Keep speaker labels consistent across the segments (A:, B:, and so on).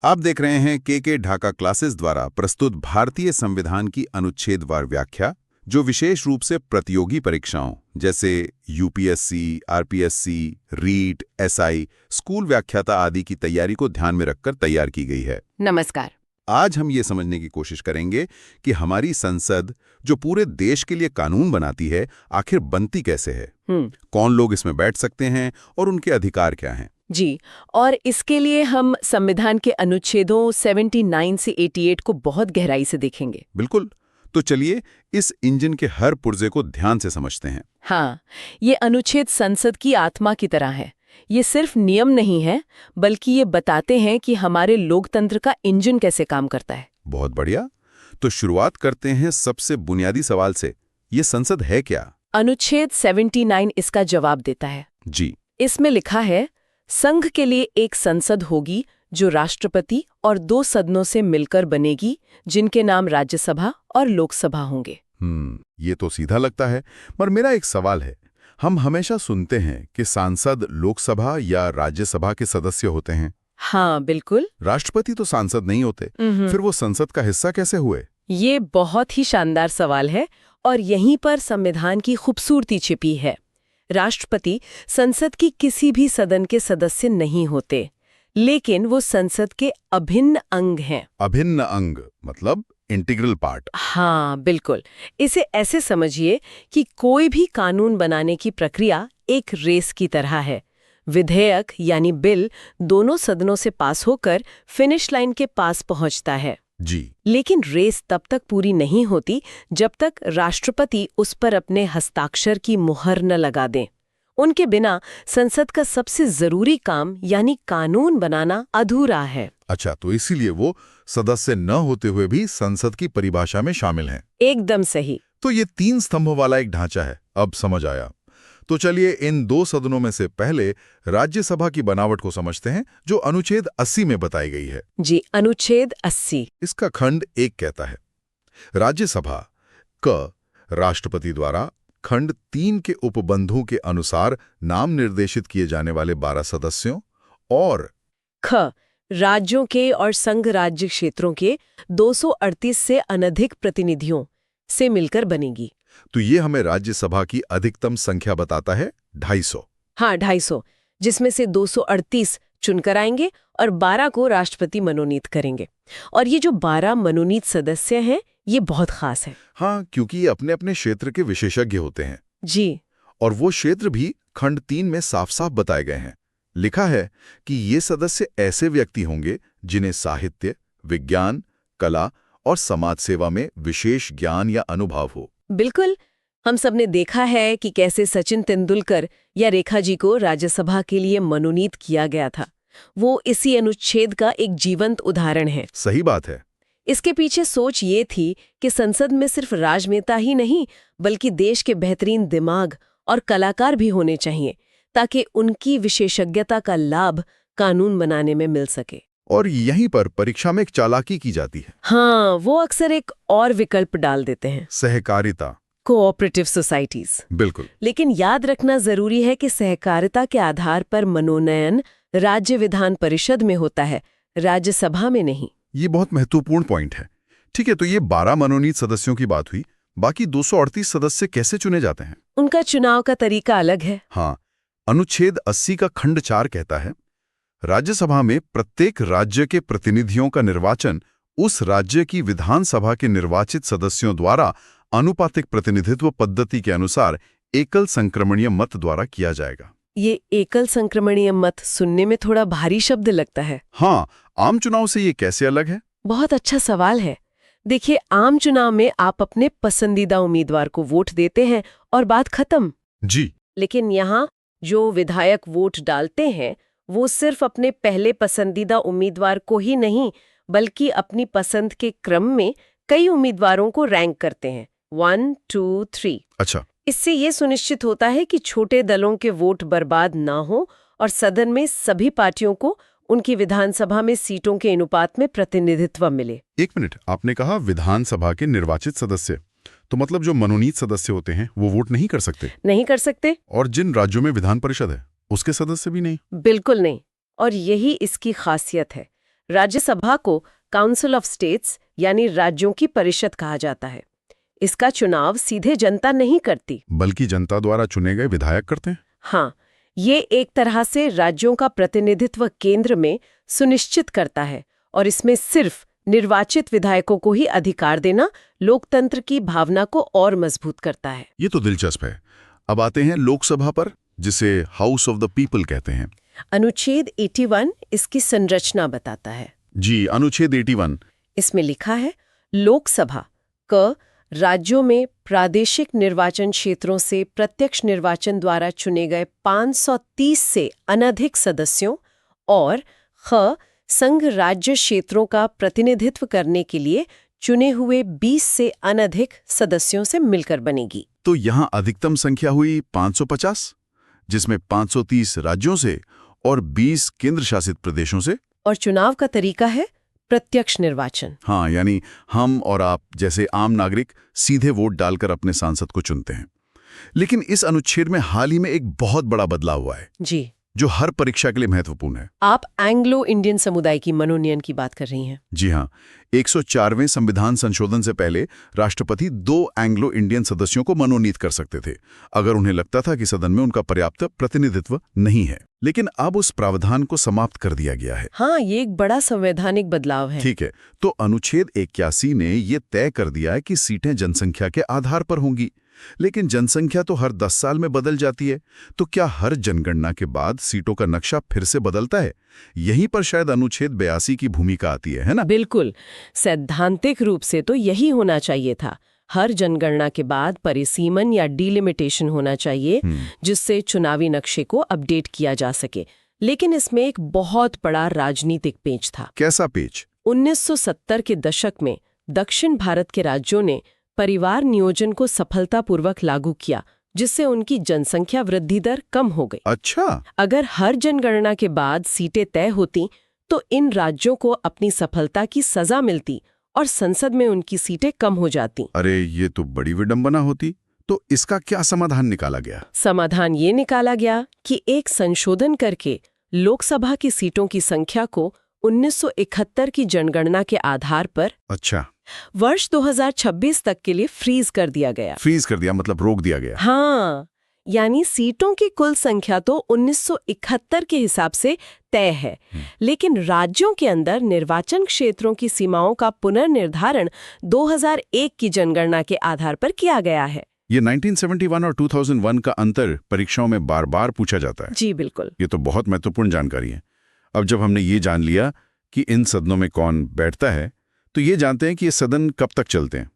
A: आप देख रहे हैं के ढाका क्लासेस द्वारा प्रस्तुत भारतीय संविधान की अनुच्छेदवार व्याख्या, जो विशेष रूप से प्रतियोगी परीक्षाओं जैसे UPSC, RPSC, REET, SI, school व्याख्याता आदि की तैयारी को ध्यान में रखकर तैयार की गई है।
B: नमस्कार।
A: आज हम ये समझने की कोशिश करेंगे कि हमारी संसद, जो पूरे देश के लिए कानून बनाती है, आखिर बनती कैसे है, कौन लोग इसमें बैठ सकते हैं और उनके अधिकार क्या हैं।
B: जी, और इसके लिए हम संविधान के अनुच्छेदों 79 से 88 को बहुत गहराई से देखेंगे।
A: बिल्कुल, तो चलिए इस इंजन के हर पुर्जे को ध्यान से समझते हैं।
B: हाँ, ये अनुच्छेद संसद की आत्मा की तरह है। ये सिर्फ नियम नहीं है, बल्कि ये बताते हैं कि हमारे लोकतंत्र का इंजन कैसे काम करता है।
A: बहुत बढ़िया। तो शुरुआत करते हैं सबसे बुनियादी सवाल से, ये संसद है क्या?
B: अनुच्छेद 79 इसका जवाब देता है।
A: जी।
B: इसमें लिखा है, संघ के लिए एक संसद होगी जो राष्ट्रपति और 2 सदनों से मिलकर बनेगी, जिनके नाम राज्यसभा और लोकसभा होंगे।
A: ये तो सीधा लगता है, पर मेरा एक सवाल है। हम हमेशा सुनते हैं कि सांसद लोकसभा या राज्यसभा के सदस्य होते हैं।
B: हाँ, बिल्कुल।
A: राष्ट्रपति तो सांसद नहीं होते, फिर वो संसद का हिस्सा कैसे हुए?
B: ये बहुत ही शानदार सवाल है और यहीं पर संविधान की खूबसूरती छिपी है। राष्ट्रपति संसद की किसी भी सदन के सदस्य नहीं होते, लेकिन वो संसद के अभिन्न अंग हैं।
A: अभिन्न अंग मतलब इंटीग्रल पार्ट।
B: हाँ, बिल्कुल। इसे ऐसे समझिए कि कोई भी कानून बनाने की प्रक्रिया एक रेस की तरह है। विधेयक यानी बिल दोनों सदनों से पास होकर फिनिश लाइन के पास पहुंचता है।
A: जी।
B: लेकिन रेस तब तक पूरी नहीं होती जब तक राष्ट्रपति उस पर अपने हस्ताक्षर की मुहर न लगा दें। उनके बिना संसद का सबसे जरूरी काम यानी कानून बनाना अधूरा है।
A: अच्छा, तो इसीलिए वो सदस्य न होते हुए भी संसद की परिभाषा में शामिल हैं।
B: एकदम सही।
A: तो ये 3 स्तंभों वाला एक ढांचा है, अब समझ आया। तो चलिए इन 2 सदनों में से पहले राज्यसभा की बनावट को समझते हैं, जो अनुच्छेद 80 में बताई गई है।
B: जी, अनुच्छेद 80।
A: इसका खंड 1 कहता है, राज्यसभा क राष्ट्रपति द्वारा खंड 3 के उपबंधों के अनुसार नाम निर्देशित किए जाने वाले 12 सदस्यों और
B: ख राज्यों के और संघ राज्य क्षेत्रों के 238 से अनधिक प्रतिनिधियों से मिलकर बनेगी।
A: तो ये हमें राज्यसभा की अधिकतम संख्या बताता है 250।
B: हाँ, 250, जिसमें से 238 चुनकर आएंगे और 12 को राष्ट्रपति मनोनीत करेंगे। और ये जो 12 मनोनीत सदस्य हैं, ये बहुत खास है।
A: हाँ, क्योंकि ये अपने अपने क्षेत्र के विशेषज्ञ होते हैं।
B: जी।
A: और वो क्षेत्र भी खंड 3 में साफ साफ बताए गए हैं। लिखा है कि ये सदस्य ऐसे व्यक्ति होंगे जिन्हें साहित्य, विज्ञान, कला और समाज सेवा में विशेष ज्ञान या अनुभव हो।
B: बिल्कुल। हम सबने देखा है कि कैसे सचिन तेंदुलकर या रेखा जी को राज्यसभा के लिए मनोनीत किया गया था। वो इसी अनुच्छेद का एक जीवंत उदाहरण है।
A: सही बात है।
B: इसके पीछे सोच ये थी कि संसद में सिर्फ राजनेता ही नहीं, बल्कि देश के बेहतरीन दिमाग और कलाकार भी होने चाहिए, ताकि उनकी विशेषज्ञता का लाभ कानून बनाने में मिल सके।
A: और यहीं पर परीक्षा में एक चालाकी की जाती है।
B: हाँ, वो अक्सर एक और विकल्प डाल देते हैं,
A: सहकारिता,
B: कोऑपरेटिव सोसाइटीज।
A: बिल्कुल।
B: लेकिन याद रखना जरूरी है कि सहकारिता के आधार पर मनोनयन राज्य विधान परिषद में होता है, राज्यसभा में नहीं।
A: ये बहुत महत्वपूर्ण पॉइंट है। ठीक है, तो ये 12 मनोनीत सदस्यों की बात हुई। बाकी 238 सदस्य कैसे चुने जाते हैं?
B: उनका चुनाव का तरीका अलग है।
A: हाँ, अनुच्छेद 80 का खंड 4 कहता है, राज्यसभा में प्रत्येक राज्य के प्रतिनिधियों का निर्वाचन उस राज्य की विधानसभा के निर्वाचित सदस्यों द्वारा आनुपातिक प्रतिनिधित्व पद्धति के अनुसार एकल संक्रमणीय मत द्वारा किया जाएगा।
B: ये एकल संक्रमणीय मत सुनने में थोड़ा भारी शब्द लगता है।
A: हाँ, आम चुनाव से ये कैसे अलग है?
B: बहुत अच्छा सवाल है। देखिए, आम चुनाव में आप अपने पसंदीदा उम्मीदवार को वोट देते हैं और बात खत्म।
A: जी।
B: लेकिन यहाँ जो विधायक वोट डालते हैं, वो सिर्फ अपने पहले पसंदीदा उम्मीदवार को ही नहीं, बल्कि अपनी पसंद के क्रम में कई उम्मीदवारों को रैंक करते हैं, 1, 2, 3।
A: अच्छा।
B: इससे ये सुनिश्चित होता है कि छोटे दलों के वोट बर्बाद ना हो और सदन में सभी पार्टियों को उनकी विधानसभा में सीटों के अनुपात में प्रतिनिधित्व मिले।
A: 1 मिनट, आपने कहा विधानसभा के निर्वाचित सदस्य, तो मतलब जो मनोनीत सदस्य होते हैं वो वोट नहीं कर सकते?
B: नहीं कर सकते।
A: और जिन राज्यों में विधान परिषद है उसके सदस्य भी नहीं?
B: बिल्कुल नहीं। और यही इसकी खासियत है। राज्यसभा को काउंसिल ऑफ स्टेट्स यानी राज्यों की परिषद कहा जाता है। इसका चुनाव सीधे जनता नहीं करती,
A: बल्कि जनता द्वारा चुने गए विधायक करते हैं।
B: हाँ, ये एक तरह से राज्यों का प्रतिनिधित्व केंद्र में सुनिश्चित करता है और इसमें सिर्फ निर्वाचित विधायकों को ही अधिकार देना लोकतंत्र की भावना को और मजबूत करता है।
A: ये तो दिलचस्प है। अब आते हैं लोकसभा पर, जिसे हाउस ऑफ द पीपल कहते हैं।
B: अनुच्छेद 81 इसकी संरचना बताता है।
A: जी, अनुच्छेद 81।
B: इसमें लिखा है, लोकसभा क राज्यों में प्रादेशिक निर्वाचन क्षेत्रों से प्रत्यक्ष निर्वाचन द्वारा चुने गए 530 से अनधिक सदस्यों और ख संघ राज्य क्षेत्रों का प्रतिनिधित्व करने के लिए चुने हुए 20 से अनधिक सदस्यों से मिलकर बनेगी।
A: तो यहाँ अधिकतम संख्या हुई 550, जिसमें 530 राज्यों से और 20 केंद्र शासित प्रदेशों से।
B: और चुनाव का तरीका है प्रत्यक्ष निर्वाचन।
A: हाँ, यानी हम और आप जैसे आम नागरिक सीधे वोट डालकर अपने सांसद को चुनते हैं। लेकिन इस अनुच्छेद में हाल ही में एक बहुत बड़ा बदलाव हुआ है,
B: जी,
A: जो हर परीक्षा के लिए महत्वपूर्ण है।
B: आप एंग्लो इंडियन समुदाय की मनोनयन की बात कर रही हैं।
A: जी हाँ, 104वें संविधान संशोधन से पहले राष्ट्रपति 2 एंग्लो इंडियन सदस्यों को मनोनीत कर सकते थे, अगर उन्हें लगता था कि सदन में उनका पर्याप्त प्रतिनिधित्व नहीं है। लेकिन अब उस प्रावधान को समाप्त कर दिया गया है।
B: हाँ, ये एक बड़ा संवैधानिक बदलाव है।
A: ठीक है, तो अनुच्छेद 81 ने ये तय कर दिया है कि सीटें जनसंख्या के आधार पर होंगी। लेकिन जनसंख्या तो हर 10 साल में बदल जाती है, तो क्या हर जनगणना के बाद सीटों का नक्शा फिर से बदलता है? यहीं पर शायद अनुच्छेद 82 की भूमिका आती है ना?
B: बिल्कुल, सैद्धांतिक रूप से तो यही होना चाहिए था। हर जनगणना के बाद परिसीमन या डिलिमिटेशन होना चाहिए, जिससे चुनावी नक्शे को अपडेट किया जा सके। लेकिन इसमें एक बहुत बड़ा राजनीतिक पेच था।
A: कैसा पेच?
B: 1970 के दशक में दक्षिण भारत के राज्यों ने परिवार नियोजन को सफलतापूर्वक लागू किया, जिससे उनकी जनसंख्या वृद्धि दर कम हो गई।
A: अच्छा।
B: अगर हर जनगणना के बाद सीटें तय होती तो इन राज्यों को अपनी सफलता की सजा मिलती और संसद में उनकी सीटें कम हो जाती।
A: अरे, ये तो बड़ी विडंबना होती। तो इसका क्या समाधान निकाला गया?
B: समाधान ये निकाला गया कि एक संशोधन करके लोकसभा की सीटों की संख्या को 1971 की जनगणना के आधार पर
A: अच्छा,
B: वर्ष 2026 तक के लिए फ्रीज कर दिया गया।
A: फ्रीज कर दिया मतलब रोक दिया गया।
B: हाँ, यानी सीटों की कुल संख्या तो 1971 के हिसाब से तय है, लेकिन राज्यों के अंदर निर्वाचन क्षेत्रों की सीमाओं का पुनर्निर्धारण 2001 की जनगणना के आधार पर किया गया है।
A: ये 1971 और 2001 का अंतर परीक्षाओं में बार बार पूछा जाता है।
B: जी बिल्कुल।
A: ये तो बहुत महत्वपूर्ण जानकारी है। अब जब हमने ये जान लिया कि इन सदनों में कौन बैठता है, तो ये जानते हैं कि ये सदन कब तक चलते हैं।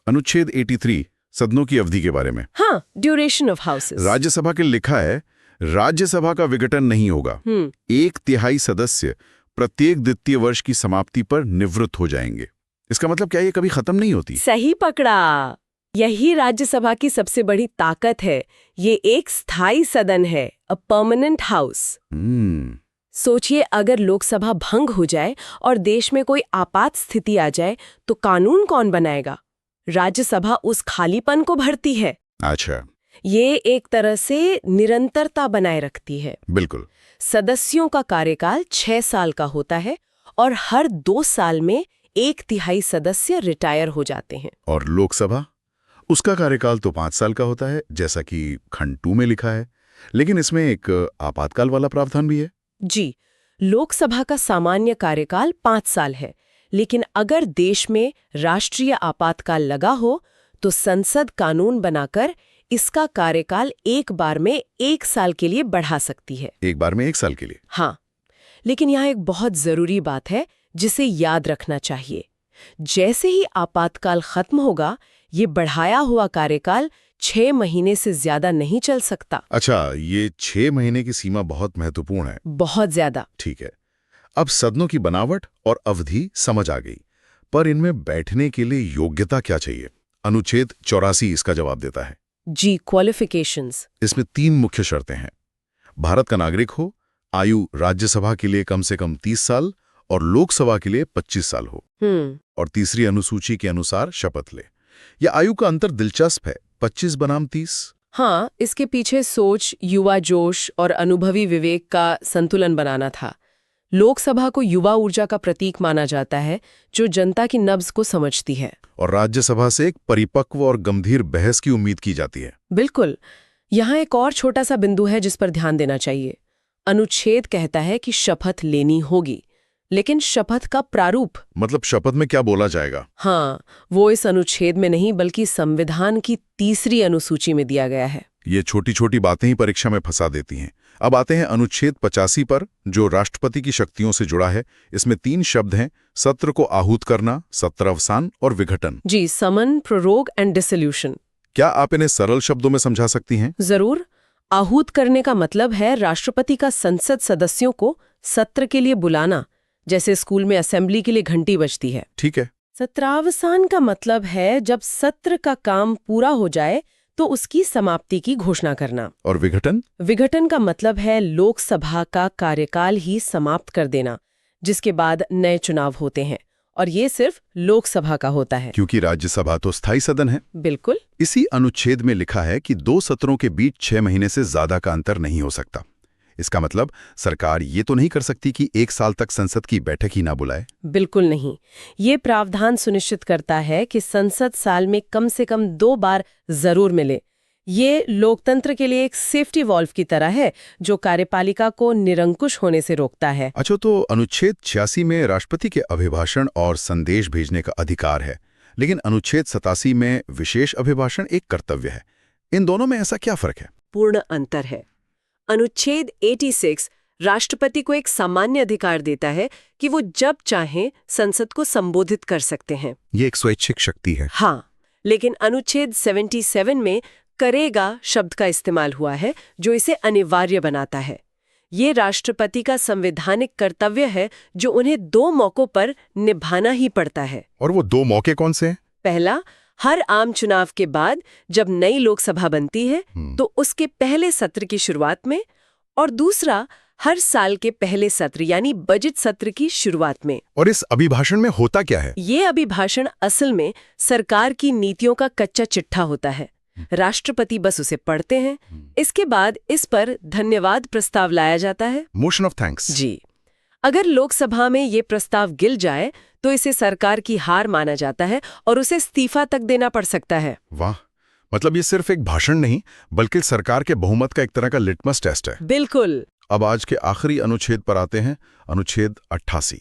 A: अनुच्छेद 83 सदनों की अवधि के बारे में।
B: हाँ, ड्यूरेशन ऑफ हाउसेस।
A: राज्यसभा के लिखा है, राज्यसभा का विघटन नहीं होगा। 1/3 सदस्य प्रत्येक द्वितीय वर्ष की समाप्ति पर निवृत्त हो जाएंगे। इसका मतलब क्या ये कभी खत्म नहीं होती?
B: सही पकड़ा। यही राज्यसभा की सबसे बड़ी ताकत है। ये एक स्थायी सदन है, अ परमानेंट हाउस। सोचिए, अगर लोकसभा भंग हो जाए और देश में कोई आपात स्थिति आ जाए तो कानून कौन बनाएगा? राज्यसभा उस खालीपन को भरती है।
A: अच्छा,
B: ये एक तरह से निरंतरता बनाए रखती है।
A: बिल्कुल।
B: सदस्यों का कार्यकाल 6 साल का होता है और हर 2 साल में 1/3 सदस्य रिटायर हो जाते हैं।
A: और लोकसभा, उसका कार्यकाल तो 5 साल का होता है, जैसा कि खंड 2 में लिखा है, लेकिन इसमें एक आपातकाल वाला प्रावधान भी है।
B: जी, लोकसभा का सामान्य कार्यकाल 5 साल है, लेकिन अगर देश में राष्ट्रीय आपातकाल लगा हो तो संसद कानून बनाकर इसका कार्यकाल एक बार में 1 साल के लिए बढ़ा सकती है।
A: एक बार में 1 साल के लिए?
B: हाँ, लेकिन यहाँ एक बहुत जरूरी बात है जिसे याद रखना चाहिए। जैसे ही आपातकाल खत्म होगा, ये बढ़ाया हुआ कार्यकाल 6 महीने से ज्यादा नहीं चल सकता।
A: अच्छा, ये 6 महीने की सीमा बहुत महत्वपूर्ण है।
B: बहुत ज्यादा।
A: ठीक है, अब सदनों की बनावट और अवधि समझ आ गई, पर इनमें बैठने के लिए योग्यता क्या चाहिए? अनुच्छेद 84 इसका जवाब देता है।
B: जी, क्वालिफिकेशंस।
A: इसमें 3 मुख्य शर्तें हैं। भारत का नागरिक हो, आयु राज्यसभा के लिए कम से कम 30 साल और लोकसभा के लिए 25 साल हो, और तीसरी अनुसूची के अनुसार शपथ ले। यह आयु का अंतर दिलचस्प है, 25 बनाम 30।
B: हाँ, इसके पीछे सोच, युवा जोश और अनुभवी विवेक का संतुलन बनाना था। लोकसभा को युवा ऊर्जा का प्रतीक माना जाता है, जो जनता की नब्ज को समझती है।
A: और राज्यसभा से एक परिपक्व और गंभीर बहस की उम्मीद की जाती है।
B: बिल्कुल। यहाँ एक और छोटा सा बिंदु है जिस पर ध्यान देना चाहिए। अनुच्छेद कहता है कि शपथ लेनी होगी, लेकिन शपथ का प्रारूप,
A: मतलब शपथ में क्या बोला जाएगा?
B: हाँ, वो इस अनुच्छेद में नहीं बल्कि संविधान की 3री अनुसूची में दिया गया है।
A: ये छोटी छोटी बातें ही परीक्षा में फंसा देती हैं। अब आते हैं अनुच्छेद 85 पर, जो राष्ट्रपति की शक्तियों से जुड़ा है। इसमें 3 शब्द हैं: सत्र को आहूत करना, सत्र अवसान और विघटन।
B: जी, समन, प्रोरोग एंड डिसोल्यूशन।
A: क्या आप इन्हें सरल शब्दों में समझा सकती हैं?
B: जरूर। आहूत करने का मतलब है राष्ट्रपति का संसद सदस्यों को सत्र के लिए बुलाना, जैसे स्कूल में असेंबली के लिए घंटी बजती है।
A: ठीक है।
B: सत्रावसान का मतलब है जब सत्र का काम पूरा हो जाए तो उसकी समाप्ति की घोषणा करना।
A: और विघटन?
B: विघटन का मतलब है लोकसभा का कार्यकाल ही समाप्त कर देना, जिसके बाद नए चुनाव होते हैं, और ये सिर्फ लोकसभा का होता है,
A: क्योंकि राज्यसभा तो स्थायी सदन है।
B: बिल्कुल।
A: इसी अनुच्छेद में लिखा है कि 2 सत्रों के बीच 6 महीने से ज्यादा का अंतर नहीं हो सकता। इसका मतलब सरकार ये तो नहीं कर सकती कि 1 साल तक संसद की बैठक ही ना बुलाए।
B: बिल्कुल नहीं। ये प्रावधान सुनिश्चित करता है कि संसद साल में कम से कम 2 बार जरूर मिले। ये लोकतंत्र के लिए एक सेफ्टी वॉल्व की तरह है, जो कार्यपालिका को निरंकुश होने से रोकता है।
A: अच्छा, तो अनुच्छेद 86 में राष्ट्रपति के अभिभाषण और संदेश भेजने का अधिकार है, लेकिन अनुच्छेद 87 में विशेष अभिभाषण एक कर्तव्य है। इन दोनों में ऐसा क्या फर्क है?
B: पूर्ण अंतर है। अनुच्छेद 86 राष्ट्रपति को एक सामान्य अधिकार देता है कि वो जब चाहें संसद को संबोधित कर सकते हैं।
A: ये एक स्वैच्छिक शक्ति है।
B: हाँ, लेकिन अनुच्छेद 77 में करेगा शब्द का इस्तेमाल हुआ है, जो इसे अनिवार्य बनाता है। ये राष्ट्रपति का संवैधानिक कर्तव्य है, जो उन्हें 2 मौकों पर निभाना ही पड़ता है।
A: और वो 2 मौके कौन से हैं?
B: पहला, हर आम चुनाव के बाद जब नई लोकसभा बनती है तो उसके पहले सत्र की शुरुआत में, और दूसरा, हर साल के पहले सत्र यानी बजट सत्र की शुरुआत में।
A: और इस अभिभाषण में होता क्या है?
B: ये अभिभाषण असल में सरकार की नीतियों का कच्चा चिट्ठा होता है। राष्ट्रपति बस उसे पढ़ते हैं। इसके बाद इस पर धन्यवाद प्रस्ताव लाया जाता है,
A: मोशन ऑफ थैंक्स।
B: जी। अगर लोकसभा में ये प्रस्ताव गिर जाए तो इसे सरकार की हार माना जाता है और उसे इस्तीफा तक देना पड़ सकता है।
A: वाह, मतलब ये सिर्फ एक भाषण नहीं बल्कि सरकार के बहुमत का एक तरह का लिटमस टेस्ट है।
B: बिल्कुल।
A: अब आज के आखिरी अनुच्छेद पर आते हैं, अनुच्छेद 88।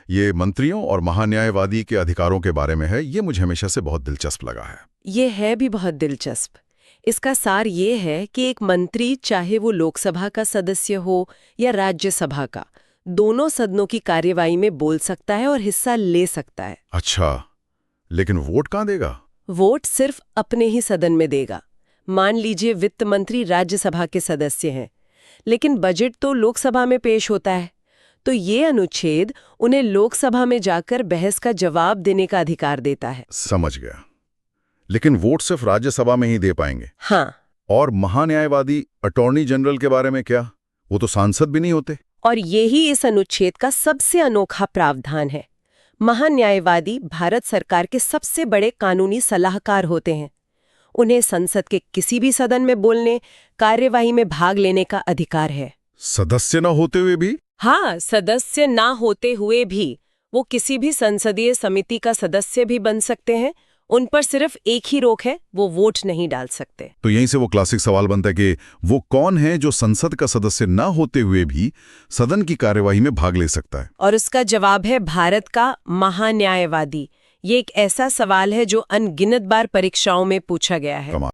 A: ये मंत्रियों और महान्यायवादी के अधिकारों के बारे में है। ये मुझे हमेशा से बहुत दिलचस्प लगा है।
B: ये है भी बहुत दिलचस्प। इसका सार ये है कि एक मंत्री, चाहे वो लोकसभा का सदस्य हो या राज्यसभा का, दोनों सदनों की कार्यवाही में बोल सकता है और हिस्सा ले सकता है।
A: अच्छा, लेकिन वोट कहाँ देगा?
B: वोट सिर्फ अपने ही सदन में देगा। मान लीजिए वित्त मंत्री राज्यसभा के सदस्य हैं, लेकिन बजट तो लोकसभा में पेश होता है, तो ये अनुच्छेद उन्हें लोकसभा में जाकर बहस का जवाब देने का अधिकार देता है।
A: समझ गया। लेकिन वोट सिर्फ राज्यसभा में ही दे पाएंगे।
B: हाँ।
A: और महान्यायवादी अटॉर्नी जनरल के बारे में क्या? वो तो सांसद भी नहीं होते।
B: और यही इस अनुच्छेद का सबसे अनोखा प्रावधान है। महान्यायवादी भारत सरकार के सबसे बड़े कानूनी सलाहकार होते हैं। उन्हें संसद के किसी भी सदन में बोलने, कार्यवाही में भाग लेने का अधिकार है।
A: सदस्य न होते हुए भी?
B: हाँ, सदस्य ना होते हुए भी वो किसी भी संसदीय समिति का सदस्य भी बन सकते हैं। उन पर सिर्फ एक ही रोक है, वो वोट नहीं डाल सकते।
A: तो यहीं से वो क्लासिक सवाल बनता है कि वो कौन है जो संसद का सदस्य न होते हुए भी सदन की कार्यवाही में भाग ले सकता है?
B: और उसका जवाब है भारत का महान्यायवादी। ये एक ऐसा सवाल है जो अनगिनत बार परीक्षाओं में पूछा गया है।